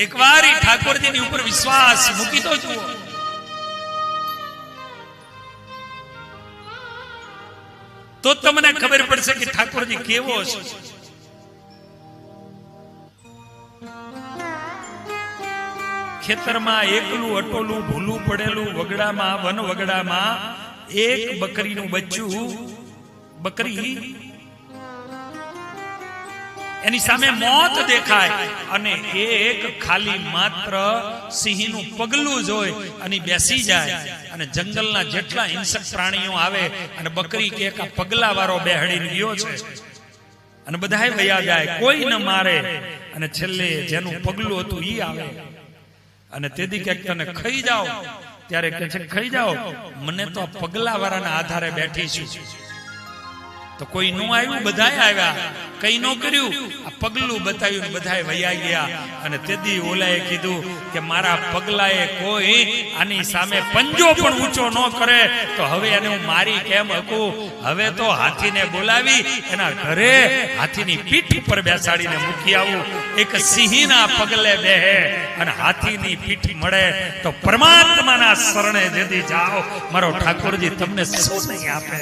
એકવાર ઠાકોરજીની ઉપર વિશ્વાસ મૂકી તો જુઓ. તો તમને ખબર પડશે કે ઠાકોરજી કેવો છે. ખેતરમાં એકલું અટોલું ભૂલું પડેલું વગડામાં વન વગડામાં એક બકરીનું બચ્ચું, બકરી એની સામે મોત દેખાય અને એક ખાલી માત્ર સિંહનું પગલું જોઈ અને બેસી જાય અને જંગલના જેટલા હિંસક પ્રાણીઓ આવે અને બકરી કે એક પગલા વાળો બેહડીને ગયો છે અને બધાય વયા જાય, કોઈ ન મારે અને છેલ્લે જેનું પગલું હતું ઈ આવે અને તેથી કે તને ખાઈ જાઓ, ત્યારે કે છે ખાઈ જાઓ, મને તો પગલા વાળાના આધારે બેઠી છું. તો કોઈ નું આવ્યું, બધાય આવ્યા, કઈ નો કર્યું, આ પગલું બતાવ્યું, બધાય વયા ગયા અને તેથી ઓલાએ કીધું કે મારા પગલાએ કોઈ આની સામે પંજો પણ ઊંચો ન કરે તો હવે એને હું મારી કેમ હકું. હવે તો હાથીને બોલાવી એના ઘરે હાથીની પીઠ ઉપર બેસાડીને મૂકી આવું. એક સિંહના પગલે બેહે અને હાથીની પીઠ મળે તો પરમાત્માના શરણે જેથી જાઓ, મારો ઠાકોરજી તમને શું નહીં આપે.